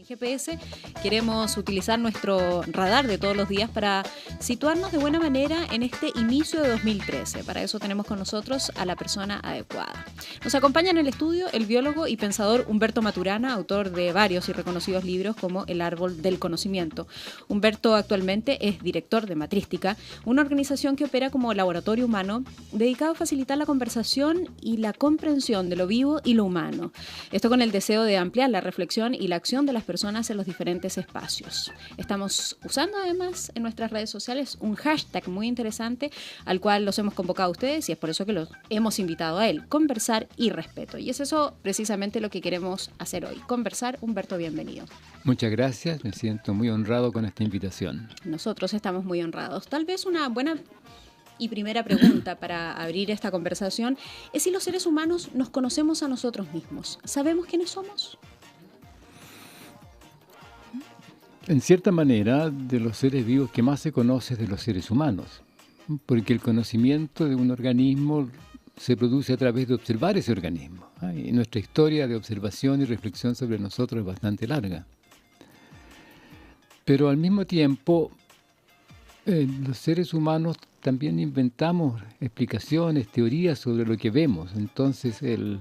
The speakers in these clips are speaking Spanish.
En GPS queremos utilizar nuestro radar de todos los días para situarnos de buena manera en este inicio de 2013. Para eso tenemos con nosotros a la persona adecuada. Nos acompaña en el estudio el biólogo y pensador Humberto Maturana, autor de varios y reconocidos libros como El árbol del conocimiento. Humberto actualmente es director de Matrística, una organización que opera como laboratorio humano dedicado a facilitar la conversación y la comprensión de lo vivo y lo humano. Esto con el deseo de ampliar la reflexión y la acción de las personas en los diferentes espacios. Estamos usando además en nuestras redes sociales un hashtag muy interesante al cual los hemos convocado a ustedes y es por eso que los hemos invitado a él, conversar y respeto. Y es eso precisamente lo que queremos hacer hoy, conversar. Humberto, bienvenido. Muchas gracias, me siento muy honrado con esta invitación. Nosotros estamos muy honrados. Tal vez una buena y primera pregunta para abrir esta conversación es si los seres humanos nos conocemos a nosotros mismos. ¿Sabemos quiénes somos? En cierta manera, de los seres vivos que más se conoce es de los seres humanos, porque el conocimiento de un organismo se produce a través de observar ese organismo. Y nuestra historia de observación y reflexión sobre nosotros es bastante larga. Pero al mismo tiempo, los seres humanos también inventamos explicaciones, teorías sobre lo que vemos. Entonces el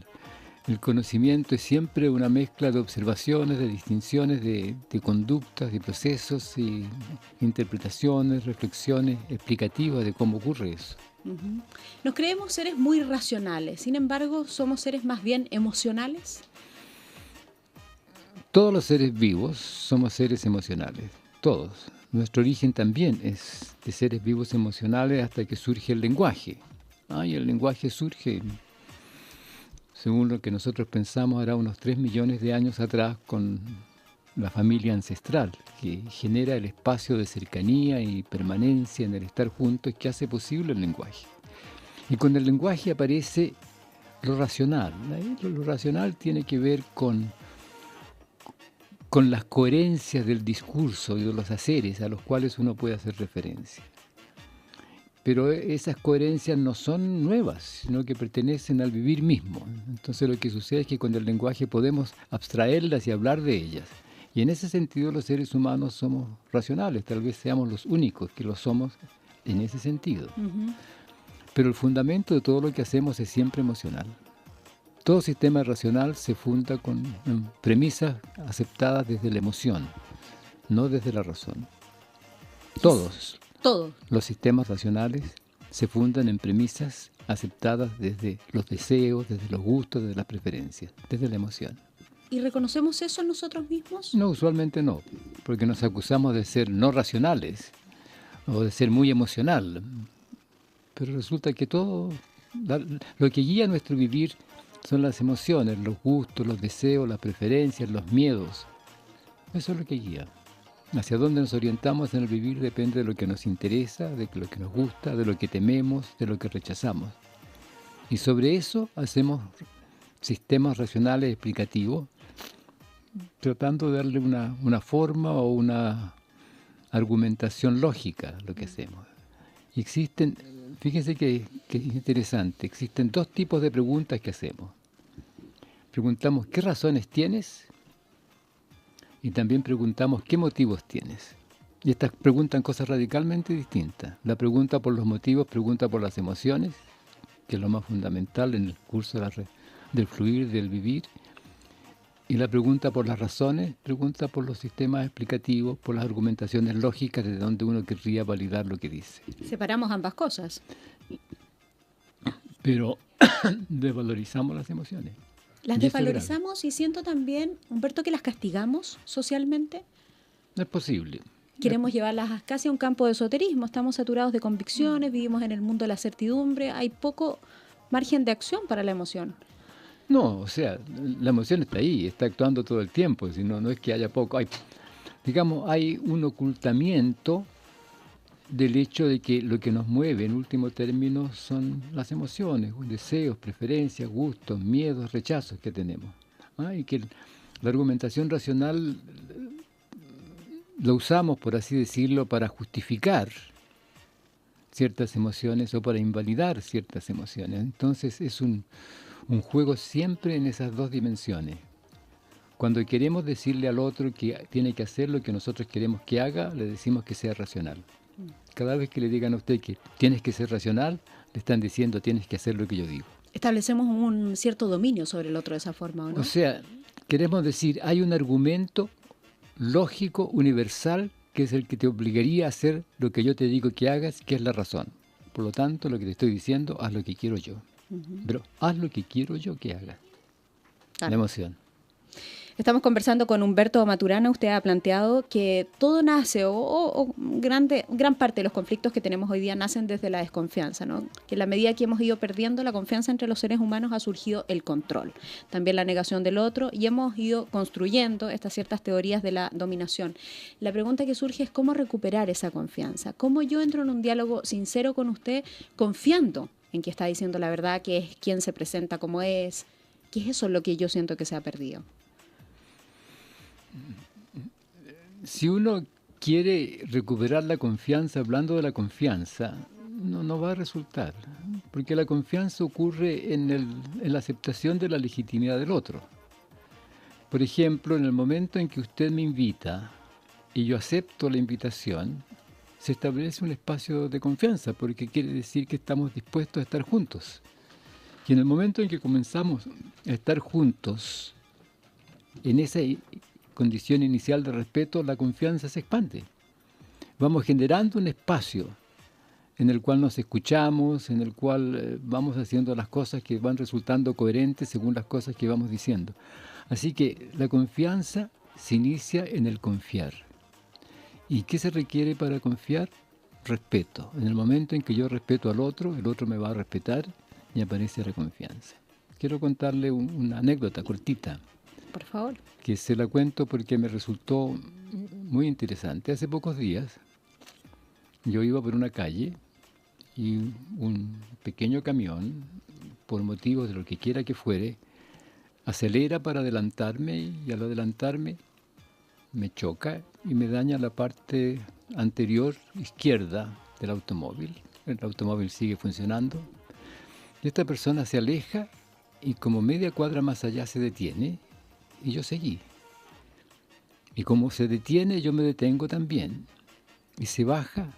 conocimiento es siempre una mezcla de observaciones, de distinciones, de conductas, de procesos y interpretaciones, reflexiones explicativas de cómo ocurre eso. Nos creemos seres muy racionales, sin embargo, ¿somos seres más bien emocionales? Todos los seres vivos somos seres emocionales, todos. Nuestro origen también es de seres vivos emocionales hasta que surge el lenguaje. Y el lenguaje surge, según lo que nosotros pensamos, hará unos 3 millones de años atrás con la familia ancestral, que genera el espacio de cercanía y permanencia en el estar juntos que hace posible el lenguaje. Y con el lenguaje aparece lo racional. Lo racional tiene que ver con las coherencias del discurso y de los haceres a los cuales uno puede hacer referencia. Pero esas coherencias no son nuevas, sino que pertenecen al vivir mismo. Entonces lo que sucede es que con el lenguaje podemos abstraerlas y hablar de ellas. Y en ese sentido los seres humanos somos racionales, tal vez seamos los únicos que lo somos en ese sentido. Pero el fundamento de todo lo que hacemos es siempre emocional. Todo sistema racional se funda con premisas aceptadas desde la emoción, no desde la razón. Todos los sistemas racionales se fundan en premisas aceptadas desde los deseos, desde los gustos, desde las preferencias, desde la emoción. ¿Y reconocemos eso en nosotros mismos? No, usualmente no, porque nos acusamos de ser no racionales o de ser muy emocional. Pero resulta que todo, lo que guía nuestro vivir son las emociones, los gustos, los deseos, las preferencias, los miedos. Eso es lo que guía. Hacia dónde nos orientamos en el vivir depende de lo que nos interesa, de lo que nos gusta, de lo que tememos, de lo que rechazamos. Y sobre eso hacemos sistemas racionales explicativos, tratando de darle una forma o una argumentación lógica a lo que hacemos. Y existen, fíjense que es interesante, existen dos tipos de preguntas que hacemos. Preguntamos, ¿qué razones tienes? Y también preguntamos, ¿qué motivos tienes? Y estas preguntan cosas radicalmente distintas. La pregunta por los motivos pregunta por las emociones, que es lo más fundamental en el curso del fluir, del vivir. Y la pregunta por las razones pregunta por los sistemas explicativos, por las argumentaciones lógicas de donde uno querría validar lo que dice. Separamos ambas cosas. Pero desvalorizamos las emociones. Las desvalorizamos y siento también, Humberto, que las castigamos socialmente. No es posible. Queremos llevarlas casi a un campo de esoterismo. Estamos saturados de convicciones, vivimos en el mundo de la certidumbre, hay poco margen de acción para la emoción. No, o sea, la emoción está ahí, está actuando todo el tiempo, sino no es que haya poco. Hay un ocultamiento del hecho de que lo que nos mueve, en último término, son las emociones, deseos, preferencias, gustos, miedos, rechazos que tenemos. Y que la argumentación racional la usamos, por así decirlo, para justificar ciertas emociones o para invalidar ciertas emociones. Entonces es un juego siempre en esas dos dimensiones. Cuando queremos decirle al otro que tiene que hacer lo que nosotros queremos que haga, le decimos que sea racional. Cada vez que le digan a usted que tienes que ser racional, le están diciendo tienes que hacer lo que yo digo. Establecemos un cierto dominio sobre el otro de esa forma, ¿o no? O sea, queremos decir, hay un argumento lógico, universal, que es el que te obligaría a hacer lo que yo te digo que hagas, que es la razón. Por lo tanto, lo que te estoy diciendo, haz lo que quiero yo. Pero haz lo que quiero yo que hagas. Claro. La emoción. Estamos conversando con Humberto Maturana. Usted ha planteado que todo nace, o gran parte de los conflictos que tenemos hoy día nacen desde la desconfianza, ¿no? Que en la medida que hemos ido perdiendo la confianza entre los seres humanos ha surgido el control, también la negación del otro, y hemos ido construyendo estas ciertas teorías de la dominación. La pregunta que surge es cómo recuperar esa confianza. ¿Cómo yo entro en un diálogo sincero con usted, confiando en que está diciendo la verdad, que es quien se presenta como es? ¿Qué es eso lo que yo siento que se ha perdido? Si uno quiere recuperar la confianza, hablando de la confianza, no va a resultar, porque la confianza ocurre en la aceptación de la legitimidad del otro. Por ejemplo, en el momento en que usted me invita y yo acepto la invitación, se establece un espacio de confianza, porque quiere decir que estamos dispuestos a estar juntos. Y en el momento en que comenzamos a estar juntos, en esa condición inicial de respeto, la confianza se expande. Vamos generando un espacio en el cual nos escuchamos, en el cual vamos haciendo las cosas que van resultando coherentes según las cosas que vamos diciendo. Así que la confianza se inicia en el confiar. ¿Y qué se requiere para confiar? Respeto. En el momento en que yo respeto al otro, el otro me va a respetar y aparece la confianza. Quiero contarle una anécdota cortita. Por favor. Que se la cuento porque me resultó muy interesante. Hace pocos días yo iba por una calle y un pequeño camión, por motivos de lo que quiera que fuere, acelera para adelantarme y al adelantarme me choca y me daña la parte anterior izquierda del automóvil. El automóvil sigue funcionando. Y esta persona se aleja y como media cuadra más allá se detiene. Y yo seguí. Y como se detiene, yo me detengo también. Y se baja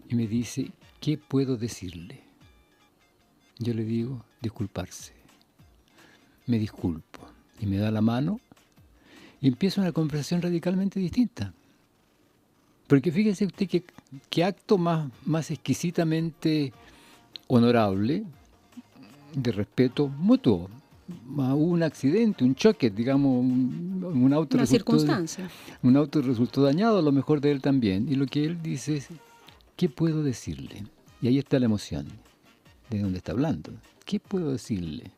y me dice, ¿qué puedo decirle? Yo le digo, disculparse. Me disculpo. Y me da la mano y empieza una conversación radicalmente distinta. Porque fíjese usted que acto más exquisitamente honorable, de respeto mutuo. Hubo un accidente, un choque, digamos, un auto una circunstancia. Un auto resultó dañado, a lo mejor de él también. Y lo que él dice es, ¿qué puedo decirle? Y ahí está la emoción, de dónde está hablando. ¿Qué puedo decirle?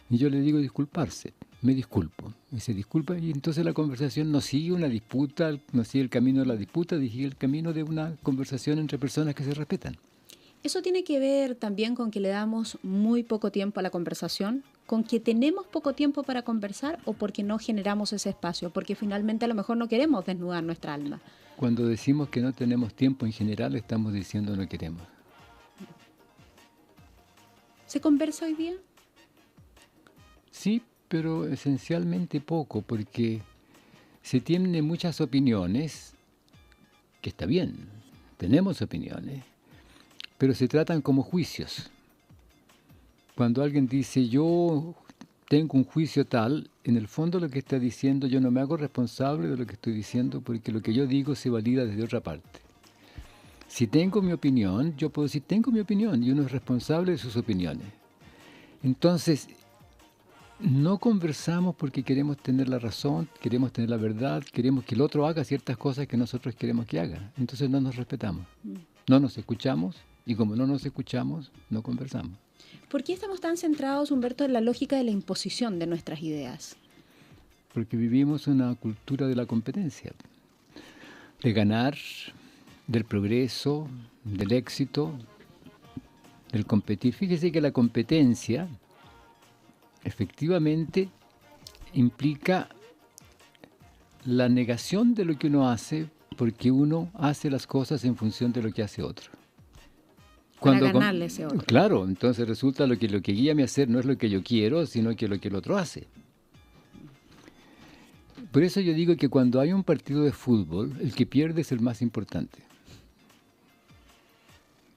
Y yo le digo disculparse, me disculpo. Y se disculpa y entonces la conversación no sigue una disputa, no sigue el camino de la disputa, sigue el camino de una conversación entre personas que se respetan. ¿Eso tiene que ver también con que le damos muy poco tiempo a la conversación? ¿Con que tenemos poco tiempo para conversar o porque no generamos ese espacio? Porque finalmente a lo mejor no queremos desnudar nuestra alma. Cuando decimos que no tenemos tiempo en general, estamos diciendo no queremos. ¿Se conversa hoy día? Sí, pero esencialmente poco, porque se tienen muchas opiniones, que está bien, tenemos opiniones, pero se tratan como juicios. Cuando alguien dice, yo tengo un juicio tal, en el fondo lo que está diciendo, yo no me hago responsable de lo que estoy diciendo, porque lo que yo digo se valida desde otra parte. Si tengo mi opinión, yo puedo decir, tengo mi opinión, y uno es responsable de sus opiniones. Entonces, no conversamos porque queremos tener la razón, queremos tener la verdad, queremos que el otro haga ciertas cosas que nosotros queremos que haga. Entonces no nos respetamos, no nos escuchamos, y como no nos escuchamos, no conversamos. ¿Por qué estamos tan centrados, Humberto, en la lógica de la imposición de nuestras ideas? Porque vivimos una cultura de la competencia, de ganar, del progreso, del éxito, del competir. Fíjese que la competencia efectivamente implica la negación de lo que uno hace, porque uno hace las cosas en función de lo que hace otro. Para ganarle ese otro. Claro, entonces resulta lo que guía a mi hacer no es lo que yo quiero, sino que lo que el otro hace. Por eso yo digo que cuando hay un partido de fútbol, el que pierde es el más importante.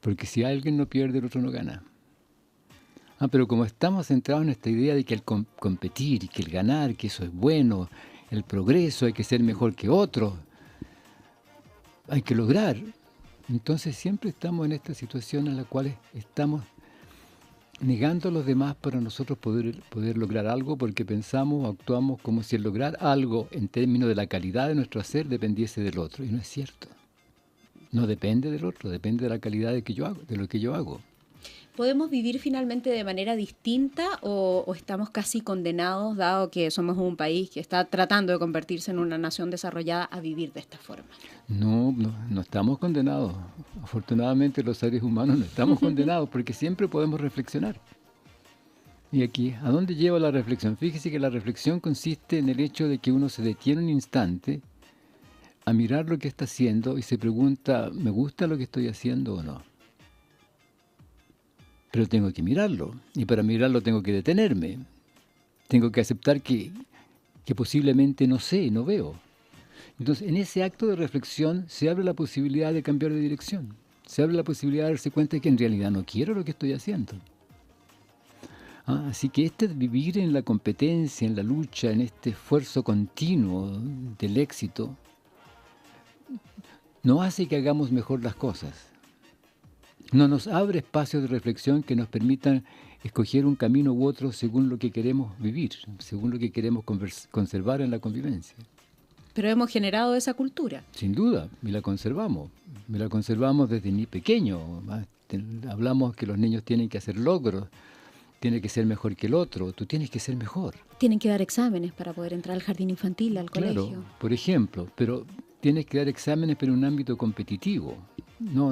Porque si alguien no pierde, el otro no gana. Pero como estamos centrados en esta idea de que el competir y que el ganar, que eso es bueno, el progreso, hay que ser mejor que otros, hay que lograr. Entonces siempre estamos en esta situación en la cual estamos negando a los demás para nosotros poder lograr algo, porque pensamos o actuamos como si el lograr algo en términos de la calidad de nuestro hacer dependiese del otro. Y no es cierto. No depende del otro, depende de la calidad de lo que yo hago. ¿Podemos vivir finalmente de manera distinta o estamos casi condenados, dado que somos un país que está tratando de convertirse en una nación desarrollada, a vivir de esta forma? No estamos condenados. Afortunadamente los seres humanos no estamos condenados porque siempre podemos reflexionar. Y aquí, ¿a dónde lleva la reflexión? Fíjese que la reflexión consiste en el hecho de que uno se detiene un instante a mirar lo que está haciendo y se pregunta, ¿me gusta lo que estoy haciendo o no? Pero tengo que mirarlo, y para mirarlo tengo que detenerme. Tengo que aceptar que posiblemente no sé, no veo. Entonces, en ese acto de reflexión se abre la posibilidad de cambiar de dirección. Se abre la posibilidad de darse cuenta de que en realidad no quiero lo que estoy haciendo. Así que vivir en la competencia, en la lucha, en este esfuerzo continuo del éxito, no hace que hagamos mejor las cosas. No nos abre espacios de reflexión que nos permitan escoger un camino u otro según lo que queremos vivir, según lo que queremos conservar en la convivencia. Pero hemos generado esa cultura. Sin duda, y la conservamos. La conservamos desde ni pequeño. Hablamos que los niños tienen que hacer logros, tienen que ser mejor que el otro, tú tienes que ser mejor. Tienen que dar exámenes para poder entrar al jardín infantil, al colegio. Claro, por ejemplo, pero tienes que dar exámenes pero en un ámbito competitivo. No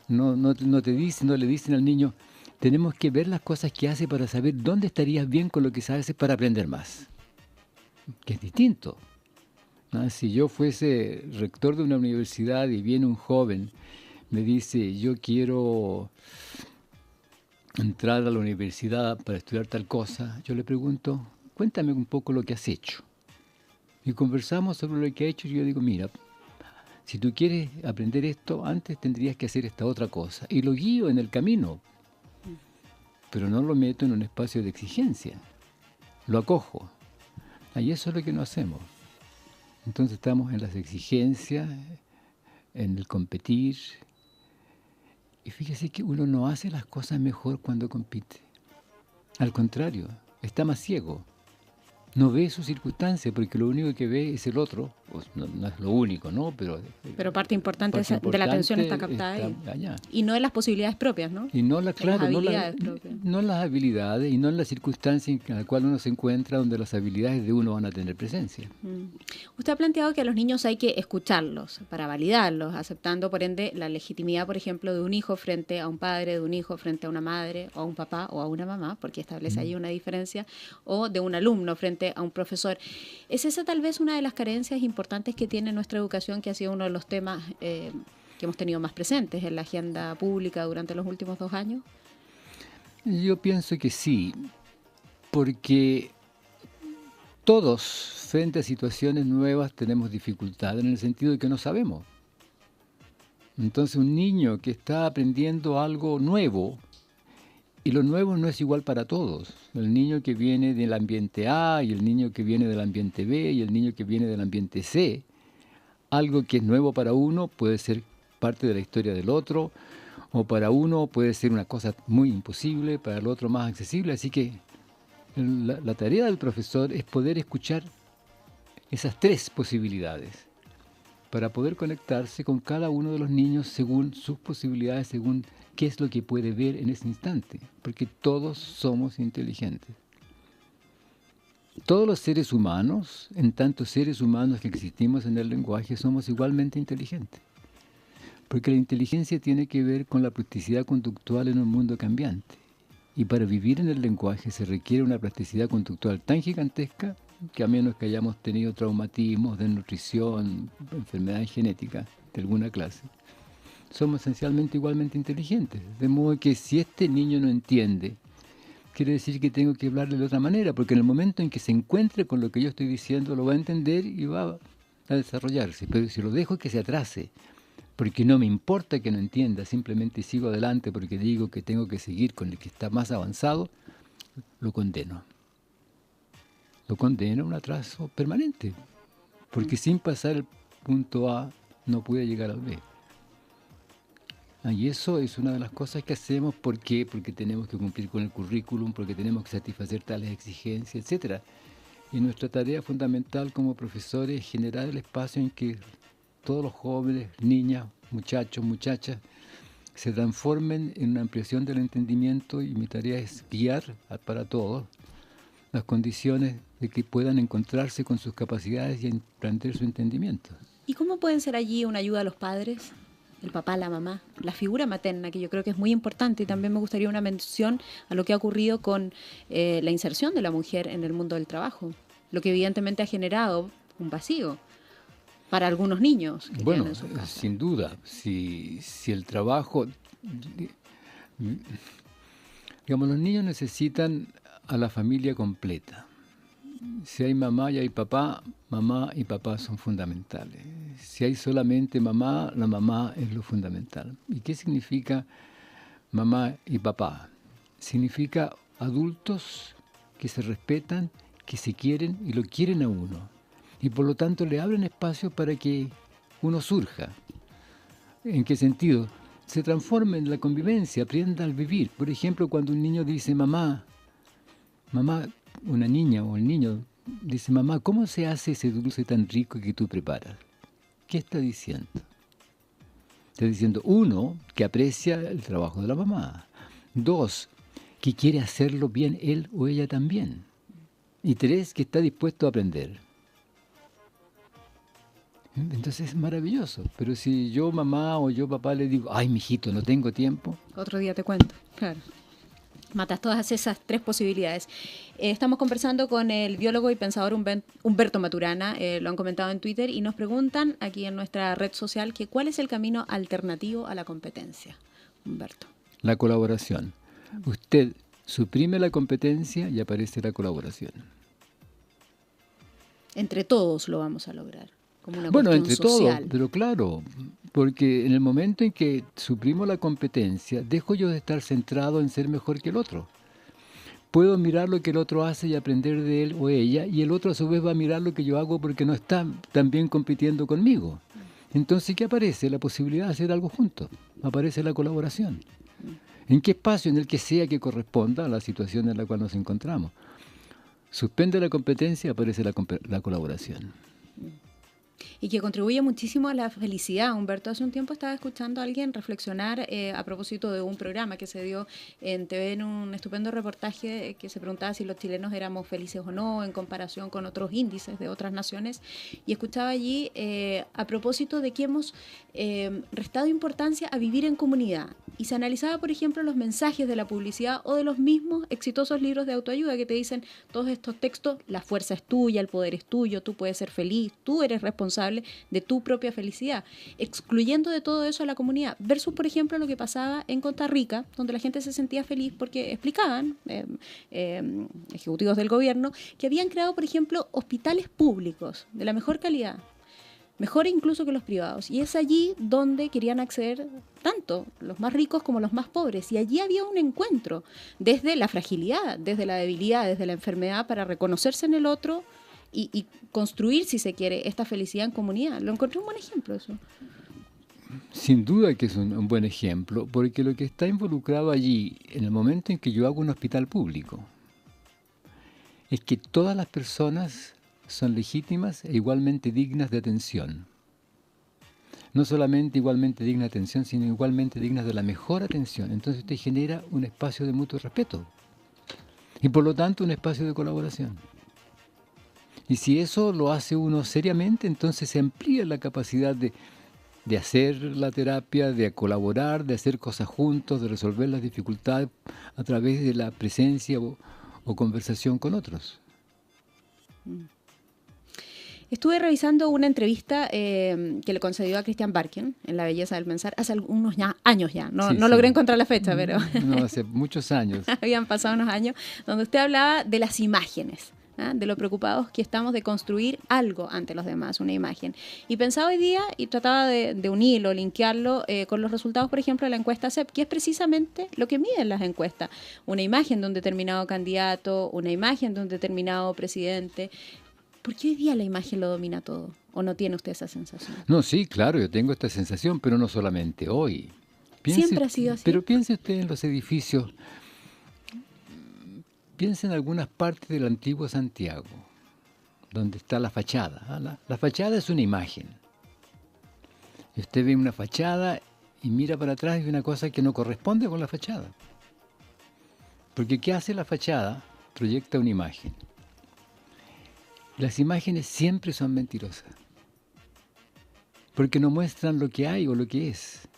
le dicen al niño, tenemos que ver las cosas que hace para saber dónde estarías bien con lo que sabes para aprender más. Que es distinto. Si yo fuese rector de una universidad y viene un joven, me dice, yo quiero entrar a la universidad para estudiar tal cosa, yo le pregunto, cuéntame un poco lo que has hecho. Y conversamos sobre lo que ha hecho y yo digo, mira, si tú quieres aprender esto, antes tendrías que hacer esta otra cosa. Y lo guío en el camino, pero no lo meto en un espacio de exigencia. Lo acojo. Y eso es lo que no hacemos. Entonces estamos en las exigencias, en el competir. Y fíjese que uno no hace las cosas mejor cuando compite. Al contrario, está más ciego. No ve su circunstancia porque lo único que ve es el otro. No es lo único, ¿no? Pero parte importante de la atención está captada ahí. Allá. Y no en las posibilidades propias, ¿no? Y no, las habilidades propias. No en las habilidades y no en la circunstancia en la cual uno se encuentra donde las habilidades de uno van a tener presencia. Usted ha planteado que a los niños hay que escucharlos para validarlos, aceptando por ende la legitimidad, por ejemplo, de un hijo frente a un padre, de un hijo frente a una madre, o a un papá o a una mamá, porque establece ahí una diferencia, o de un alumno frente a un profesor. ¿Es esa tal vez una de las carencias importantes que tiene nuestra educación, que ha sido uno de los temas que hemos tenido más presentes en la agenda pública durante los últimos 2 años? Yo pienso que sí, porque todos frente a situaciones nuevas tenemos dificultad en el sentido de que no sabemos. Entonces un niño que está aprendiendo algo nuevo, y lo nuevo no es igual para todos. El niño que viene del ambiente A y el niño que viene del ambiente B y el niño que viene del ambiente C. Algo que es nuevo para uno puede ser parte de la historia del otro, o para uno puede ser una cosa muy imposible, para el otro más accesible. Así que la tarea del profesor es poder escuchar esas 3 posibilidades para poder conectarse con cada uno de los niños según sus posibilidades, según qué es lo que puede ver en ese instante, porque todos somos inteligentes. Todos los seres humanos, en tantos seres humanos que existimos en el lenguaje, somos igualmente inteligentes, porque la inteligencia tiene que ver con la plasticidad conductual en un mundo cambiante, y para vivir en el lenguaje se requiere una plasticidad conductual tan gigantesca que a menos que hayamos tenido traumatismos, desnutrición, enfermedades genéticas de alguna clase, somos esencialmente igualmente inteligentes. De modo que si este niño no entiende quiere decir que tengo que hablarle de otra manera, porque en el momento en que se encuentre con lo que yo estoy diciendo, lo va a entender y va a desarrollarse. Pero si lo dejo que se atrase, porque no me importa que no entienda, simplemente sigo adelante porque digo que tengo que seguir con el que está más avanzado, lo condeno. Lo condeno a un atraso permanente, porque sin pasar el punto A no pude llegar al B. Y eso es una de las cosas que hacemos. ¿Por qué? Porque tenemos que cumplir con el currículum, porque tenemos que satisfacer tales exigencias, etcétera. Y nuestra tarea fundamental como profesores es generar el espacio en que todos los jóvenes, niñas, muchachos, muchachas, se transformen en una ampliación del entendimiento, y mi tarea es guiar para todos las condiciones de que puedan encontrarse con sus capacidades y emprender su entendimiento. ¿Y cómo pueden ser allí una ayuda a los padres? El papá, la mamá, la figura materna, que yo creo que es muy importante, y también me gustaría una mención a lo que ha ocurrido con la inserción de la mujer en el mundo del trabajo, lo que evidentemente ha generado un vacío para algunos niños que bueno, tienen en su casa. Sin duda, si el trabajo, digamos, los niños necesitan a la familia completa. Si hay mamá y hay papá, mamá y papá son fundamentales. Si hay solamente mamá, la mamá es lo fundamental. ¿Y qué significa mamá y papá? Significa adultos que se respetan, que se quieren y lo quieren a uno. Y por lo tanto le abren espacio para que uno surja. ¿En qué sentido? Se transforma en la convivencia, aprenda al vivir. Por ejemplo, cuando un niño dice, mamá, una niña o el niño dice, mamá, ¿cómo se hace ese dulce tan rico que tú preparas? ¿Qué está diciendo? Está diciendo, uno, que aprecia el trabajo de la mamá. Dos, que quiere hacerlo bien él o ella también. Y tres, que está dispuesto a aprender. Entonces es maravilloso. Pero si yo mamá o yo papá le digo, ay, mijito, no tengo tiempo. Otro día te cuento, claro. Matas todas esas tres posibilidades. Estamos conversando con el biólogo y pensador Humberto Maturana, lo han comentado en Twitter, y nos preguntan aquí en nuestra red social que cuál es el camino alternativo a la competencia. Humberto. La colaboración. Usted suprime la competencia y aparece la colaboración. Entre todos lo vamos a lograr, como una bueno, cuestión entre social. todos, pero claro, porque en el momento en que suprimo la competencia, dejo yo de estar centrado en ser mejor que el otro. Puedo mirar lo que el otro hace y aprender de él o ella, y el otro a su vez va a mirar lo que yo hago porque no está también compitiendo conmigo. Entonces, ¿qué aparece? La posibilidad de hacer algo juntos. Aparece la colaboración. ¿En qué espacio? En el que sea que corresponda a la situación en la cual nos encontramos. Suspende la competencia, aparece la colaboración. Y que contribuye muchísimo a la felicidad. Humberto, hace un tiempo estaba escuchando a alguien reflexionar a propósito de un programa que se dio en TV, en un estupendo reportaje que se preguntaba si los chilenos éramos felices o no en comparación con otros índices de otras naciones. Y escuchaba allí a propósito de que hemos restado importancia a vivir en comunidad. Y se analizaba, por ejemplo, los mensajes de la publicidad o de los mismos exitosos libros de autoayuda que te dicen todos estos textos: la fuerza es tuya, el poder es tuyo, tú puedes ser feliz, tú eres responsable de tu propia felicidad, excluyendo de todo eso a la comunidad, versus, por ejemplo, lo que pasaba en Costa Rica, donde la gente se sentía feliz porque explicaban ejecutivos del gobierno que habían creado, por ejemplo, hospitales públicos de la mejor calidad, mejor incluso que los privados, y es allí donde querían acceder tanto los más ricos como los más pobres, y allí había un encuentro desde la fragilidad, desde la debilidad, desde la enfermedad, para reconocerse en el otro y construir, si se quiere, esta felicidad en comunidad. Lo encontré un buen ejemplo eso. Sin duda que es un buen ejemplo, porque lo que está involucrado allí, en el momento en que yo hago un hospital público, es que todas las personas son legítimas e igualmente dignas de atención. No solamente igualmente dignas de atención, sino igualmente dignas de la mejor atención. Entonces usted genera un espacio de mutuo respeto y por lo tanto un espacio de colaboración. Y si eso lo hace uno seriamente, entonces se amplía la capacidad de hacer la terapia, de colaborar, de hacer cosas juntos, de resolver las dificultades a través de la presencia o conversación con otros. Estuve revisando una entrevista que le concedió a Christian Barken en La belleza del pensar hace unos años ya. No, Sí, no sí. logré encontrar la fecha, pero No, hace muchos años. habían pasado unos años, donde usted hablaba de las imágenes. ¿Ah? De lo preocupados que estamos de construir algo ante los demás, una imagen. Y pensaba hoy día y trataba de unirlo, linkearlo con los resultados, por ejemplo, de la encuesta CEP, que es precisamente lo que miden las encuestas. Una imagen de un determinado candidato, una imagen de un determinado presidente. ¿Por qué hoy día la imagen lo domina todo? ¿O no tiene usted esa sensación? No, sí, claro, yo tengo esta sensación, pero no solamente hoy. ¿Siempre ha sido así? Pero piense usted en los edificios. Piense en algunas partes del antiguo Santiago, donde está la fachada. ¿Ah? La fachada es una imagen. Y usted ve una fachada y mira para atrás y ve una cosa que no corresponde con la fachada. Porque ¿qué hace la fachada? Proyecta una imagen. Las imágenes siempre son mentirosas, porque no muestran lo que hay o lo que es.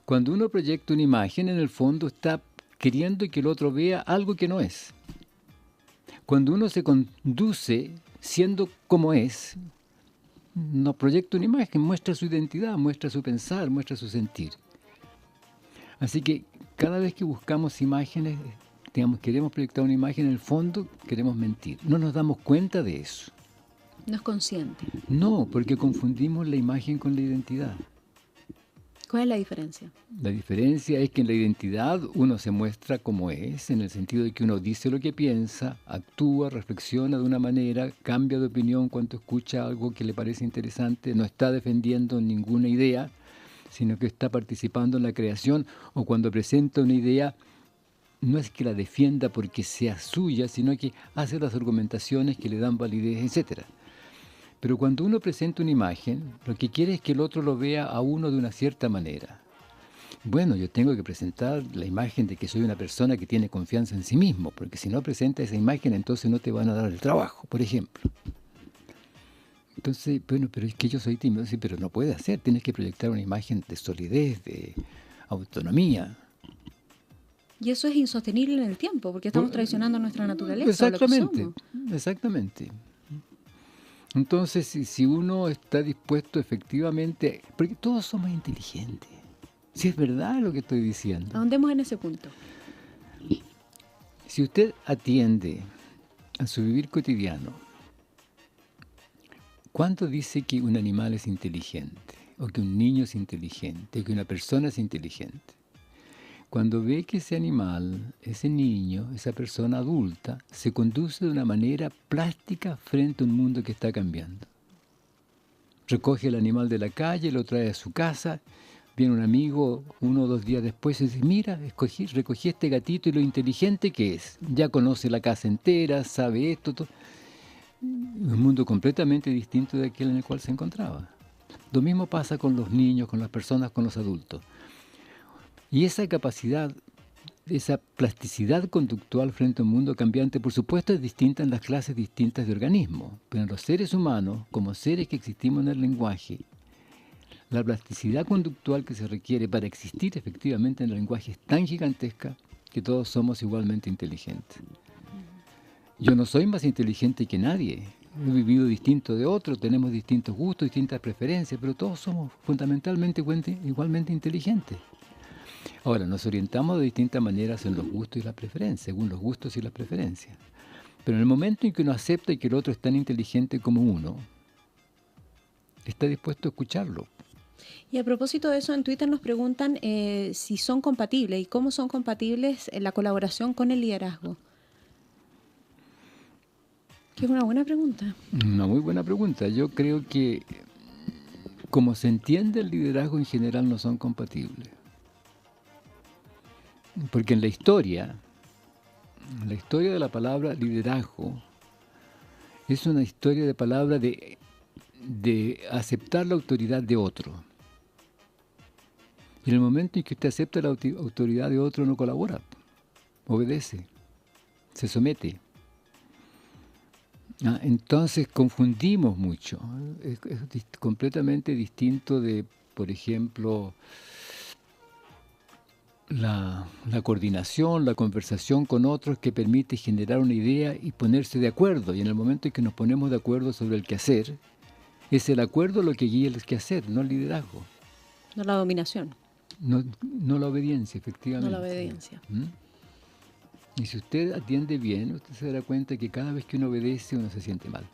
Cuando uno proyecta una imagen, en el fondo está queriendo que el otro vea algo que no es. Cuando uno se conduce siendo como es, no proyecta una imagen, muestra su identidad, muestra su pensar, muestra su sentir. Así que cada vez que buscamos imágenes, digamos, queremos proyectar una imagen, en el fondo queremos mentir. No nos damos cuenta de eso. No es consciente. No, porque confundimos la imagen con la identidad. ¿Cuál es la diferencia? La diferencia es que en la identidad uno se muestra como es, en el sentido de que uno dice lo que piensa, actúa, reflexiona de una manera, cambia de opinión cuando escucha algo que le parece interesante, no está defendiendo ninguna idea, sino que está participando en la creación, o cuando presenta una idea, no es que la defienda porque sea suya, sino que hace las argumentaciones que le dan validez, etc. Pero cuando uno presenta una imagen, lo que quiere es que el otro lo vea a uno de una cierta manera. Bueno, yo tengo que presentar la imagen de que soy una persona que tiene confianza en sí mismo, porque si no presenta esa imagen, entonces no te van a dar el trabajo, por ejemplo. Entonces, bueno, pero es que yo soy tímido. Sí, pero no puede hacer, tienes que proyectar una imagen de solidez, de autonomía. Y eso es insostenible en el tiempo, porque estamos traicionando nuestra naturaleza. Exactamente, Lo que somos. exactamente. Entonces, si uno está dispuesto efectivamente, porque todos somos inteligentes, si es verdad lo que estoy diciendo. Ahondemos en ese punto. Si usted atiende a su vivir cotidiano, ¿cuánto dice que un animal es inteligente? O que un niño es inteligente, o que una persona es inteligente. Cuando ve que ese animal, ese niño, esa persona adulta, se conduce de una manera plástica frente a un mundo que está cambiando. Recoge el animal de la calle, lo trae a su casa, viene un amigo 1 o 2 días después y dice, mira, recogí este gatito y lo inteligente que es. Ya conoce la casa entera, sabe esto, todo. Un mundo completamente distinto de aquel en el cual se encontraba. Lo mismo pasa con los niños, con las personas, con los adultos. Y esa capacidad, esa plasticidad conductual frente a un mundo cambiante, por supuesto, es distinta en las clases distintas de organismos, pero en los seres humanos, como seres que existimos en el lenguaje, la plasticidad conductual que se requiere para existir efectivamente en el lenguaje es tan gigantesca que todos somos igualmente inteligentes. Yo no soy más inteligente que nadie, he vivido distinto de otros, tenemos distintos gustos, distintas preferencias, pero todos somos fundamentalmente igualmente inteligentes. Ahora, nos orientamos de distintas maneras en los gustos y las preferencias, según los gustos y las preferencias. Pero en el momento en que uno acepta que el otro es tan inteligente como uno, está dispuesto a escucharlo. Y a propósito de eso, en Twitter nos preguntan si son compatibles y cómo son compatibles la colaboración con el liderazgo. Que es una buena pregunta. Una muy buena pregunta. Yo creo que, como se entiende el liderazgo en general, no son compatibles. Porque en la historia de la palabra liderazgo, es una historia de palabra de aceptar la autoridad de otro. Y en el momento en que usted acepta la autoridad de otro, no colabora, obedece, se somete. Entonces confundimos mucho. Es completamente distinto de, por ejemplo, la coordinación, la conversación con otros que permite generar una idea y ponerse de acuerdo. Y en el momento en que nos ponemos de acuerdo sobre el quehacer, es el acuerdo lo que guía el quehacer, no el liderazgo. No la dominación. No la obediencia, No efectivamente. la obediencia. ¿Mm? Y si usted atiende bien, usted se dará cuenta que cada vez que uno obedece, uno se siente mal.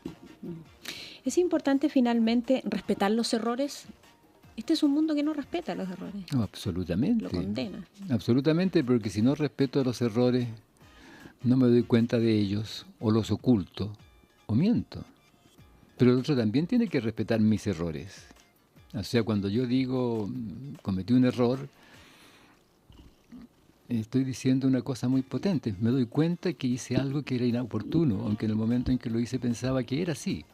Es importante finalmente respetar los errores. Este es un mundo que no respeta los errores. No, absolutamente. Lo condena. Absolutamente, porque si no respeto los errores, no me doy cuenta de ellos, o los oculto, o miento. Pero el otro también tiene que respetar mis errores. O sea, cuando yo digo, cometí un error, estoy diciendo una cosa muy potente. Me doy cuenta que hice algo que era inoportuno, aunque en el momento en que lo hice pensaba que era así.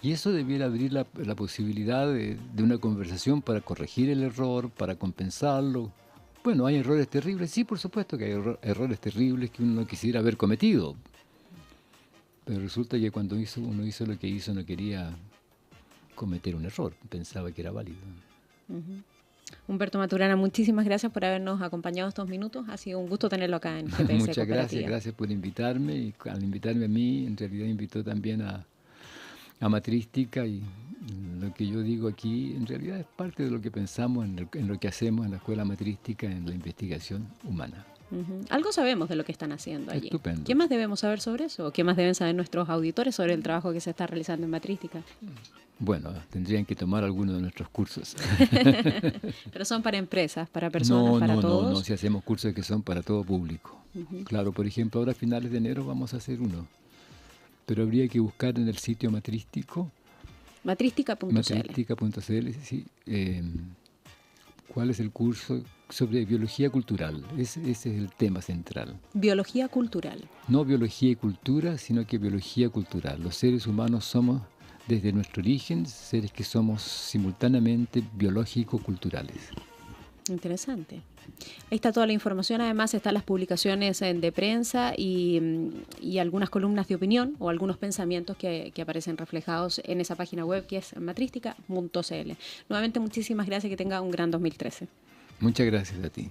Y eso debiera abrir la posibilidad de una conversación para corregir el error, para compensarlo. Bueno, ¿hay errores terribles? Sí, por supuesto que hay errores terribles que uno no quisiera haber cometido. Pero resulta que cuando uno hizo lo que hizo, no quería cometer un error, pensaba que era válido. Humberto Maturana, muchísimas gracias por habernos acompañado estos minutos. Ha sido un gusto tenerlo acá en GPS Muchas gracias por invitarme. Y al invitarme a mí, en realidad invitó también a Matrística, y lo que yo digo aquí en realidad es parte de lo que pensamos en lo que hacemos en la Escuela Matrística, en la investigación humana. Algo sabemos de lo que están haciendo allí. Estupendo. ¿Qué más debemos saber sobre eso? ¿Qué más deben saber nuestros auditores sobre el trabajo que se está realizando en Matrística? Bueno, tendrían que tomar algunos de nuestros cursos. Pero son para empresas, para personas, para todos. No, si hacemos cursos que son para todo público. Claro, por ejemplo, ahora a finales de enero vamos a hacer uno. Pero habría que buscar en el sitio matrístico. Matrística.cl. Matrística.cl, sí. ¿Cuál es el curso sobre biología cultural? Ese es el tema central. Biología cultural. No biología y cultura, sino que biología cultural. Los seres humanos somos, desde nuestro origen, seres que somos simultáneamente biológico-culturales. Interesante. Ahí está toda la información. Además están las publicaciones de prensa y algunas columnas de opinión o algunos pensamientos que aparecen reflejados en esa página web que es matrística.cl. Nuevamente muchísimas gracias y que tenga un gran 2013. Muchas gracias a ti.